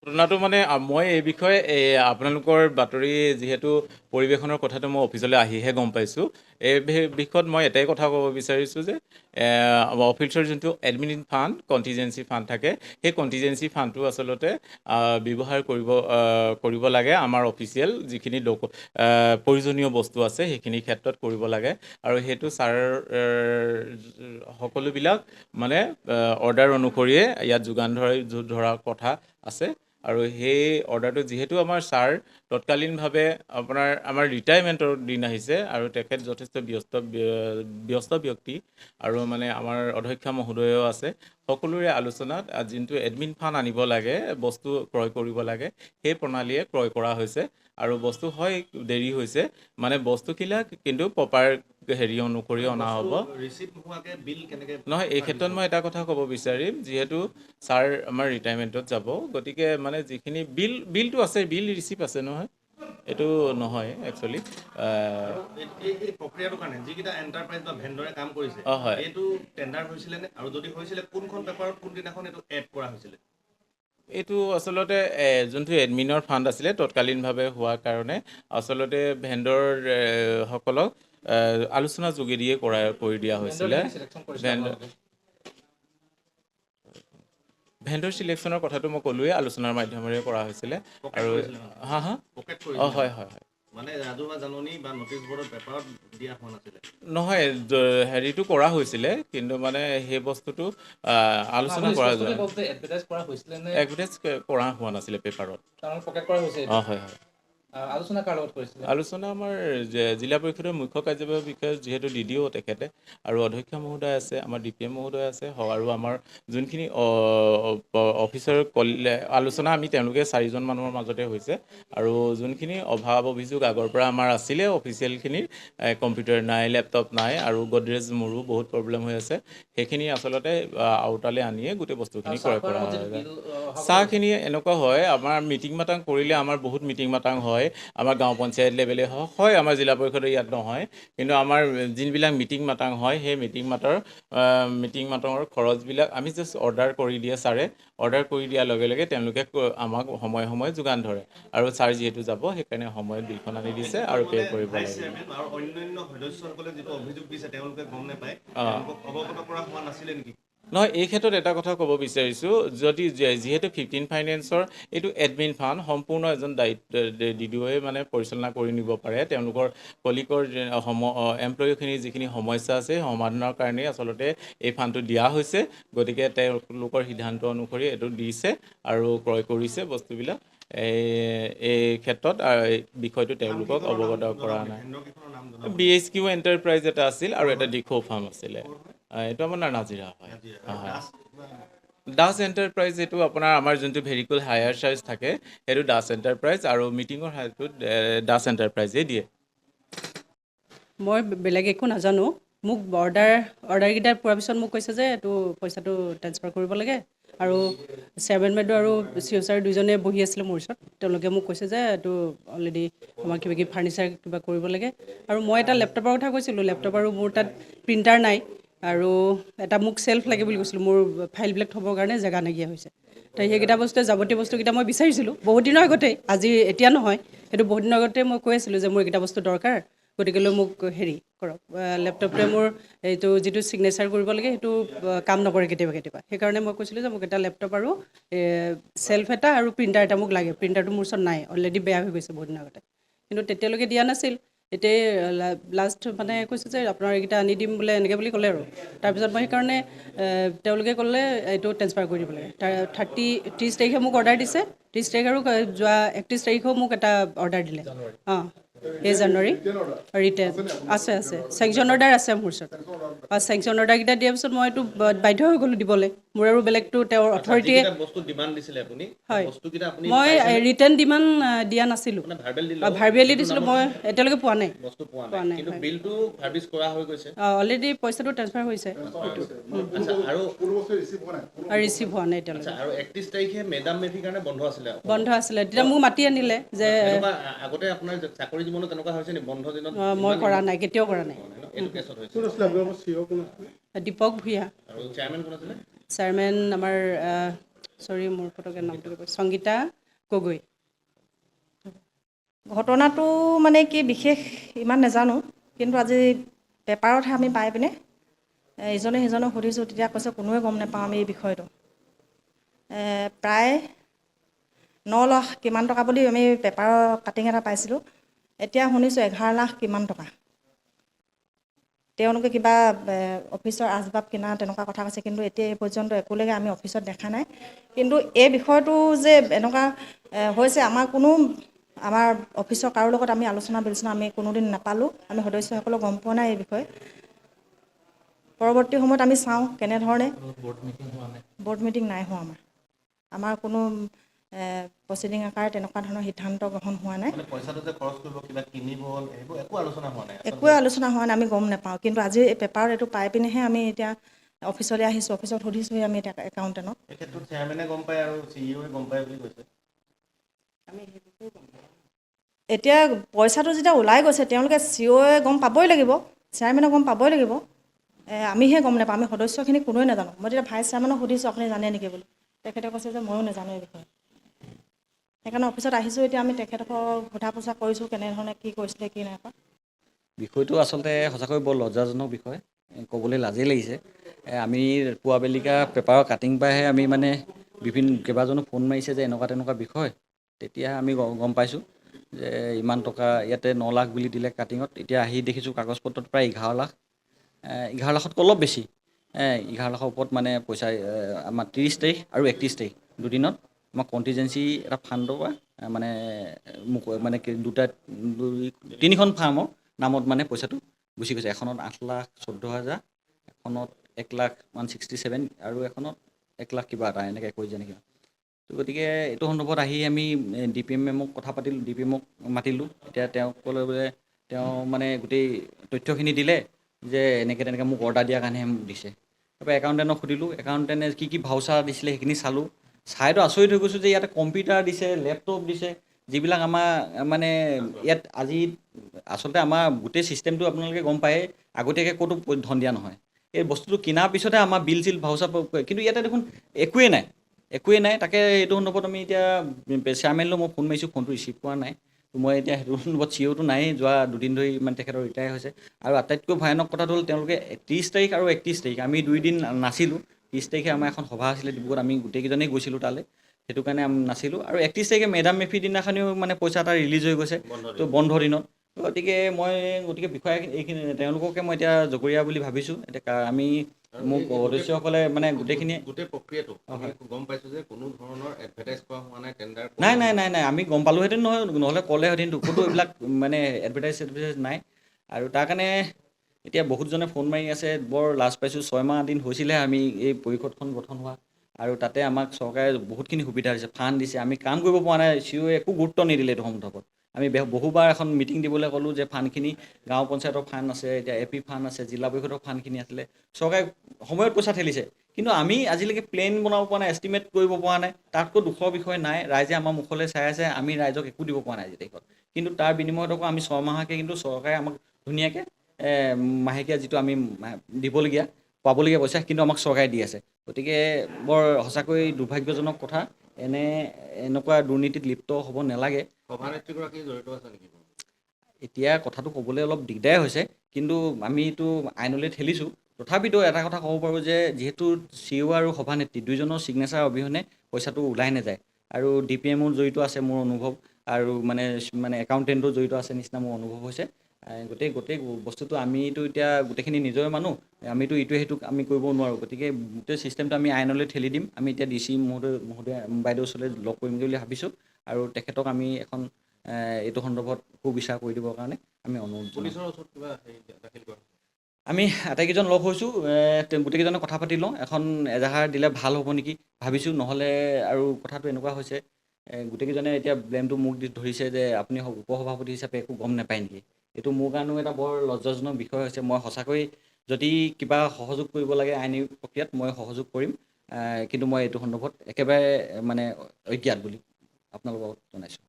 ঘটনাটো মানে মই এই বিষয়ে আপোনালোকৰ বাতৰি যিহেতু পৰিৱেশনৰ কথাটো মই অফিচলৈ আহিহে গম পাইছোঁ। এই বিষয়ত মই এটাই কথা ক'ব বিচাৰিছোঁ যে অফিচৰ যোনটো এডমিন ফাণ্ড কণ্টিজেঞ্চি ফাণ্ড থাকে, সেই কণ্টিজেঞ্চি ফাণ্ডটো আচলতে ব্যৱহাৰ কৰিব লাগে আমাৰ অফিচিয়েল যিখিনি প্ৰয়োজনীয় বস্তু আছে সেইখিনিৰ ক্ষেত্ৰত কৰিব লাগে। আৰু সেইটো ছাৰ সকলোবিলাক মানে অৰ্ডাৰ অনুসৰিয়ে ইয়াত যোগান ধৰাৰ কথা আছে। আৰু সেই অৰ্ডাৰটো যিহেতু আমাৰ ছাৰ তৎকালীনভাৱে আমাৰ ৰিটায়াৰমেণ্টৰ দিন আহিছে আৰু তেখেত যথেষ্ট ব্যস্ত ব্যক্তি আৰু মানে আমাৰ অধ্যক্ষ মহোদয়ও আছে। সকলোৰে আলোচনাত যোনটো এডমিন ফাণ্ড আনিব লাগে, বস্তু ক্ৰয় কৰিব লাগে, সেই প্ৰণালীয়ে ক্ৰয় কৰা হৈছে। আৰু বস্তু হয় দেৰি হৈছে, মানে বস্তুবিলাক কিন্তু প্ৰপাৰ হেৰি অনুসৰি অনা হ'ব। নহয়, এই ক্ষেত্ৰত মই এটা কথা ক'ব বিচাৰিম, যিহেতু ছাৰ আমাৰ ৰিটায়াৰমেণ্টত যাব, গতিকে মানে যিখিনি বিলটো আছে, বিল ৰিচিপ্ট আছে নহয়, এইটো নহয় একচুৱেলি। এই প্ৰক্ৰিয়াটোৰ কাৰণে যিকেইটা এণ্টাৰপ্ৰাইজ বা ভেণ্ডৰে কাম কৰিছে, হয়, এইটো টেণ্ডাৰ হৈছিলে নে? আৰু যদি হৈছিলে কোনখন পেপাৰত কোনদিনাখন এইটো এড কৰা হৈছিলে? এইটো আচলতে যোনটো এডমিনৰ ফাণ্ড আছিলে তৎকালীনভাৱে হোৱাৰ কাৰণে আচলতে ভেণ্ডৰ সকলক আলোচনাৰ যোগেদিয়ে কৰি দিয়া হৈছিলে। ভেণ্ডৰ চিলেকশ্যনৰ কথাটো মই ক'লোৱে, আলোচনাৰ মাধ্যমেৰে কৰা হৈছিলে। আৰু হয় হয় হয়। মানে ৰাজহুৱা জাননী বা নটিচ বৰ্ডৰ পেপাৰত দিয়া হোৱা নাছিলে? নহয়, হেৰিটো কৰা হৈছিলে, কিন্তু মানে সেই বস্তুটো আলোচনা কৰা যায়। এডভাৰটাইজ কৰা হোৱা নাছিলে পেপাৰত। হয় হয়। আলোচনা আমাৰ জিলা পৰিষদৰ মুখ্য কাৰ্যবাহী বিষয়া যিহেতু DDO তেখেতে, আৰু অধ্যক্ষ মহোদয় আছে, আমাৰ DPM মহোদয় আছে, আৰু আমাৰ যোনখিনি অফিচৰ আলোচনা আমি তেওঁলোকে 4জন মানুহৰ মাজতে হৈছে। আৰু যোনখিনি অভাৱ অভিযোগ আগৰ পৰা আমাৰ আছিলে অফিচিয়েলখিনিৰ, কম্পিউটাৰ নাই, লেপটপ নাই, আৰু গডৰেজ মোৰো বহুত প্ৰব্লেম হৈ আছে, সেইখিনি আচলতে আওতালে আনিয়ে গোটেই বস্তুখিনি ক্ৰয় কৰা হয়। চাহখিনি এনেকুৱা হয়, আমাৰ মিটিং মাটাং কৰিলে আমাৰ বহুত মিটিং মাটাং হয়, আমাৰ গাঁও পঞ্চায়ত লেভেলে হয়, আমাৰ জিলা পৰিষদৰ ইয়াত নহয়, কিন্তু আমাৰ যোনবিলাক মিটিং মাটাং হয় সেই মিটিং মাটঙৰ খৰচবিলাক আমি জাষ্ট অৰ্ডাৰ কৰি দিয়ে ছাৰে, অৰ্ডাৰ কৰি দিয়াৰ লগে লগে তেওঁলোকে আমাক সময়ে সময়ে যোগান ধৰে। আৰু ছাৰ যিহেতু যাব, সেইকাৰণে সময়ত বিলখন আনি দিছে আৰু পে' কৰিব লাগে। আৰু অন্যান্য সদস্যসকলে যিটো অভিযোগ দিছে তেওঁলোকে গম নাপায়, অৱগত কৰা হোৱা নাছিলে নেকি? নহয়, এই ক্ষেত্ৰত এটা কথা ক'ব বিচাৰিছোঁ, যিহেতু 15 ফাইনেন্সৰ এইটো এডমিন ফাণ্ড সম্পূৰ্ণ এজন DDOয়ে মানে পৰিচালনা কৰি নিব পাৰে। তেওঁলোকৰ কলিকৰ এমপ্লয়ীখিনিৰ যিখিনি সমস্যা আছে সমাধানৰ কাৰণেই আচলতে এই ফাণ্ডটো দিয়া হৈছে। গতিকে তেওঁলোকৰ সিদ্ধান্ত অনুসৰি এইটো দিছে আৰু ক্ৰয় কৰিছে বস্তুবিলাক। এই ক্ষেত্ৰত বিষয়টো তেওঁলোকক অৱগত কৰা নাই। BHQ এণ্টাৰপ্ৰাইজ এটা আছিল আৰু এটা দিখৌ ফাৰ্ম আছিলে। এইটো আপোনাৰ নাজিৰা হয়। দাস এণ্টাৰপ্ৰাইজ এইটো আপোনাৰ আমাৰ যোনটো ভেহিকুল হায়াৰ চাৰ্জ থাকে সেইটো দাস এণ্টাৰপ্ৰাইজ, আৰু মিটিঙৰ হাইটো দাস এণ্টাৰপ্ৰাইজেই দিয়ে। মই বেলেগ একো নাজানো। মোক অৰ্ডাৰকেইটা পোৱাৰ পিছত মোক কৈছে যে এইটো পইচাটো ট্ৰান্সফাৰ কৰিব লাগে, আৰু চেয়াৰমেন বাইদেউ আৰু CO ছাৰ দুইজনে বহি আছিলে মোৰ ওচৰত। তেওঁলোকে মোক কৈছে যে এইটো অলৰেডি আমাক কিবা ফাৰ্নিচাৰ কিবা কৰিব লাগে। আৰু মই এটা লেপটপৰ কথা কৈছিলোঁ, লেপটপ আৰু মোৰ তাত প্ৰিণ্টাৰ নাই, আৰু এটা মোক চেল্ফ লাগে বুলি কৈছিলোঁ, মোৰ ফাইলবিলাক থ'বৰ কাৰণে জেগা নাইকিয়া হৈছে। সেইকেইটা বস্তুৱে যাৱতীয় বস্তুকেইটা মই বিচাৰিছিলোঁ বহুত দিনৰ আগতেই, এতিয়া নহয়, সেইটো বহুত দিনৰ আগতে মই কৈ আছিলোঁ যে মোৰ এইকেইটা বস্তু দৰকাৰ, গতিকেলৈ মোক হেৰি কৰক। লেপটপটোৱে মোৰ এইটো যিটো ছিগনেচাৰ কৰিব লাগে সেইটো কাম নকৰে কেতিয়াবা। সেইকাৰণে মই কৈছিলোঁ যে মোক এটা লেপটপ আৰু চেল্ফ এটা আৰু প্ৰিণ্টাৰ এটা মোক লাগে। প্ৰিণ্টাৰটো মোৰ ওচৰত নাই, অলৰেডি বেয়া হৈ গৈছে বহুত দিনৰ আগতে, কিন্তু তেতিয়ালৈকে দিয়া নাছিল। এতিয়া লাষ্ট মানে কৈছে যে আপোনাৰ এইকেইটা আনি দিম বোলে, এনেকৈ বুলি ক'লে। আৰু তাৰপিছত মই সেইকাৰণে তেওঁলোকে ক'লে এইটো ট্ৰান্সফাৰ কৰি দিব লাগে। 30 তাৰিখে মোক অৰ্ডাৰ দিছে, 30 তাৰিখ আৰু যোৱা 31 তাৰিখেও মোক এটা অৰ্ডাৰ দিলে। এই জানুৱাৰী ৰিটাৰ্ণ আছে, চেংচন অৰ্ডাৰ আছে মোৰ ওচৰত। চেংচন অৰ্ডাৰকেইটা দিয়াৰ পিছত মইতো বাধ্য হৈ গ'লোঁ দিবলৈ। মোৰ আৰু বেলেগটো তেওঁৰ অথৰিটিয়ে হয়, মই ৰিটাৰ্ণ ডিমাণ্ড দিয়া নাছিলোঁ, ভাৰ্বেলি দিছিলোঁ। মই এতিয়ালৈকে পোৱা নাই। অলৰেডি পইচাটো ট্ৰান্সফাৰ হৈছে, ৰিচিভ হোৱা নাই এতিয়ালৈকে। বন্ধ আছিলে, তেতিয়া মোক মাতি আনিলে যে মই কৰা নাই, কেতিয়াও কৰা নাই। দীপক ভূঞা, চেয়াৰমেন আমাৰ চৰি মোৰ ফটকে নামটো সংগীতা গগৈ। ঘটনাটো মানে কি বিশেষ ইমান নাজানো, কিন্তু আজি পেপাৰতহে আমি পাই পিনে ইজনে সিজনক সুধিছোঁ, তেতিয়া কৈছে কোনোৱে গম নাপাওঁ আমি এই বিষয়টো। প্ৰায় 9 লাখ কিমান টকা বুলি আমি পেপাৰৰ কাটিং এটা পাইছিলোঁ, এতিয়া শুনিছোঁ 11 লাখ কিমান টকা। তেওঁলোকে কিবা অফিচৰ আচবাব কিনা তেনেকুৱা কথা কৈছে, কিন্তু এতিয়া এই পৰ্যন্ত একোলৈকে আমি অফিচত দেখা নাই। কিন্তু এই বিষয়টো যে এনেকুৱা হৈছে, আমাৰ অফিচৰ কাৰো লগত আমি আলোচনা বিলোচনা আমি কোনোদিন নাপালোঁ, আমি সদস্যসকলক গম পোৱা নাই এই বিষয়ে। পৰৱৰ্তী সময়ত আমি চাওঁ কেনেধৰণে। বৰ্ড মিটিং নাই হোৱা আমাৰ কোনো প্ৰচিডিং আকাৰে তেনেকুৱা ধৰণৰ সিদ্ধান্ত গ্ৰহণ হোৱা নাই। মানে পইচাটো যে খৰচ কৰিব কিবা কিনিব এইবোৰ একো আলোচনা হোৱা নাই। একোৱে আলোচনা হোৱা নাই, আমি গম নাপাওঁ। কিন্তু আজি এই পেপাৰত এইটো পাই পিনেহে আমি এতিয়া অফিচলৈ আহিছোঁ, অফিচত সুধিছোঁহি আমি এতিয়া একাউণ্টেণ্টক। এই ক্ষেত্ৰত চেয়াৰমেনে গম পায় আৰু CEO গম পায় বুলি কৈছে। এতিয়া পইচাটো যেতিয়া ওলাই গৈছে, তেওঁলোকে COয়ে গম পাবই লাগিব, চেয়াৰমেনে গম পাবই লাগিব। আমিহে গম নাপাওঁ, আমি সদস্যখিনি কোনোৱে নাজানো। মই তেতিয়া ভাইচ চেয়াৰমেনক সুধিছোঁ আপুনি জানে নেকি বুলি, তেখেতে কৈছে যে ময়ো নাজানো এই বিষয়ে। সেইকাৰণে অফিচত আহিছোঁ, এতিয়া আমি তেখেতক সোধা পোছা কৰিছোঁ কেনেধৰণে কি কৰিছিলে কি নাই কৰা। বিষয়টো আচলতে সঁচাকৈ বৰ লজ্জাজনক বিষয়, ক'বলৈ লাজেই লাগিছে। আমি পুৱা বেলিকা পেপাৰৰ কাটিং পাইহে আমি মানে কেইবাজনো ফোন মাৰিছে যে এনেকুৱা তেনেকুৱা বিষয়, তেতিয়াহে আমি গম পাইছোঁ যে ইমান টকা ইয়াতে 9 লাখ বুলি দিলে কাটিঙত। এতিয়া আহি দেখিছোঁ কাগজ পত্ৰত প্ৰায় 11 লাখ, 11 লাখতকৈ অলপ বেছি। 11 লাখৰ ওপৰত মানে পইচা আমাৰ 30 তাৰিখ আৰু 31 তাৰিখ দুদিনত আমাৰ কণ্টিজেঞ্চি এটা ফাণ্ডৰ পৰা মানে তিনিখন ফাৰ্মৰ নামত মানে পইচাটো গুচি গৈছে। এখনত 8,14,000, এখনত 1,167 আৰু এখনত 1 লাখ কিবা এটা এনেকৈ কৈ যায় নেকি। তো গতিকে এইটো সন্দৰ্ভত আহি আমি DPM মেমক কথা পাতিলোঁ, DPMক মাতিলোঁ। এতিয়া তেওঁক ক'লে বোলে তেওঁ মানে গোটেই তথ্যখিনি দিলে যে এনেকৈ তেনেকৈ মোক অৰ্ডাৰ দিয়াৰ কাৰণেহে মোক দিছে। তাৰপৰা একাউণ্টেণ্টক সুধিলোঁ, একাউণ্টেণ্টে কি ভাউচাৰ দিছিলে সেইখিনি চালোঁ। চাইতো আচৰিত হৈ গৈছোঁ যে ইয়াতে কম্পিউটাৰ দিছে, লেপটপ দিছে, যিবিলাক আমাৰ মানে ইয়াত আজি আচলতে আমাৰ গোটেই ছিষ্টেমটো আপোনালোকে গম পায়ে, আগতীয়াকৈ ক'তো ধন দিয়া নহয়। এই বস্তুটো কিনাৰ পিছতহে আমাৰ বিল চিল ভাউচাৰ কৰে, কিন্তু ইয়াতে দেখোন একোৱেই নাই। তাকে এইটো সন্দৰ্ভত আমি এতিয়া চেয়াৰমেনলৈ মই ফোন মাৰিছোঁ, ফোনটো ৰিচিভ কৰা নাই। মই এতিয়া সেইটো সন্দৰ্ভত COটো নায়েই, যোৱা 2 দিন ধৰি মানে তেখেতৰ ৰিটায়াৰ হৈছে। আৰু আটাইতকৈ ভয়ানক কথাটো হ'ল তেওঁলোকে 30 তাৰিখ আৰু 31 তাৰিখ আমি 2 দিন নাছিলোঁ। 30 তাৰিখে আমাৰ এখন সভা আছিলে ডিব্ৰুগড়ত, আমি গোটেইকেইজনেই গৈছিলোঁ তালৈ, সেইটো কাৰণে আমি নাছিলোঁ। আৰু 31 তাৰিখে মেডাম মেফিৰ দিনাখনিও মানে পইচা এটা ৰিলিজ হৈ গৈছে, তো বন্ধ দিনত। গতিকে বিষয়া এইখিনি তেওঁলোককে মই এতিয়া জগৰীয়া বুলি ভাবিছোঁ। এতিয়া আমি মোক সদস্যসকলে মানে গোটেই প্ৰক্ৰিয়াটো আমি গম পাইছোঁ যে কোনো ধৰণৰ এডভাৰটাইজ কৰা হোৱা নাই, টেণ্ডাৰ নাই আমি গম পালোহেঁতেন নহ'লে ক'লেহেঁতেন। ক'তো এইবিলাক মানে এডভাৰটাইজ নাই। আৰু তাৰ কাৰণে এতিয়া বহুতজনে ফোন মাৰি আছে, বৰ লাজ পাইছোঁ। 6 মাহ দিন হৈছিলেহে আমি এই পৰিষদখন গঠন হোৱা, আৰু তাতে আমাক চৰকাৰে বহুতখিনি সুবিধা দিছে, ফাণ্ড দিছে, আমি কাম কৰিব পৰা নাই। COয়ে একো গুৰুত্ব নিদিলে এইটো সন্দৰ্ভত। আমি বহুবাৰ এখন মিটিং দিবলৈ ক'লোঁ যে ফাণ্ডখিনি গাঁও পঞ্চায়তৰ ফাণ্ড আছে, এতিয়া AP ফাণ্ড আছে, জিলা পৰিষদৰ ফাণ্ডখিনি আছিলে, চৰকাৰে সময়ত পইচা ঠেলিছে। কিন্তু আমি আজিলৈকে প্লেন বনাব পৰা নাই, এষ্টিমেট কৰিব পৰা নাই। তাতকৈ দুখৰ বিষয় নাই, ৰাইজে আমাৰ মুখলৈ চাই আছে, আমি ৰাইজক একো দিব পৰা নাই আজি তাৰিখত। কিন্তু তাৰ বিনিময়ত আকৌ আমি 6 মাহকৈ কিন্তু চৰকাৰে আমাক ধুনীয়াকৈ মাহেকীয়া যিটো আমি পাবলগীয়া পইচা, কিন্তু আমাক চৰকাৰে দি আছে। গতিকে বৰ সঁচাকৈ দুৰ্ভাগ্যজনক কথা। এনেকুৱা দুৰ্নীতিত লিপ্ত হ'ব নালাগে। সভানেত্ৰীগৰাকী জড়িত আছে নেকি? এতিয়া কথাটো ক'বলৈ অলপ দিগদাৰ হৈছে, কিন্তু আমিতো আইনলৈ ঠেলিছোঁ। তথাপিতো এটা কথা ক'ব পাৰোঁ যে যিহেতু CO আৰু সভানেত্ৰী দুইজনৰ ছিগনেচাৰ অবিহনে পইচাটো ওলাই নাযায়, আৰু DPMও জড়িত আছে মোৰ অনুভৱ, আৰু মানে একাউণ্টেণ্টো জড়িত আছে নিচিনা মোৰ অনুভৱ হৈছে। গোটেই বস্তুটো আমিতো এতিয়া গোটেইখিনি নিজৰে মানুহ, আমিতো ইটোৱে সেইটোক আমি কৰিব নোৱাৰোঁ। গতিকে গোটেই ছিষ্টেমটো আমি আইনলৈ ঠেলি দিম। আমি এতিয়া DC মহোদয় বাইদেউৰ ওচৰলৈ লগ কৰিম বুলি ভাবিছোঁ, আৰু তেখেতক আমি এখন এইটো সন্দৰ্ভত সুবিচাৰ কৰি দিবৰ কাৰণে আমি অনুৰোধ জনাম। পুলিচৰ ওচৰত কিবা দাখিল কৰা? আমি আটাইকেইজন লগ হৈছোঁ, গোটেইকেইজনে কথা পাতি লওঁ, এখন এজাহাৰ দিলে ভাল হ'ব নেকি ভাবিছোঁ। নহ'লে আৰু কথাটো এনেকুৱা হৈছে, গোটেইকেইজনে এতিয়া ব্লেমটো মোক ধৰিছে যে আপুনি উপসভাপতি হিচাপে একো গম নাপায় নেকি। এইটো মোৰ কাৰণেও এটা বৰ লজ্জাজনক বিষয় হৈছে। মই সঁচাকৈ যদি কিবা সহযোগ কৰিব লাগে আইনী প্ৰক্ৰিয়াত মই সহযোগ কৰিম, কিন্তু মই এইটো সন্দৰ্ভত একেবাৰে মানে অজ্ঞাত বুলি আপোনালোকক জনাইছোঁ।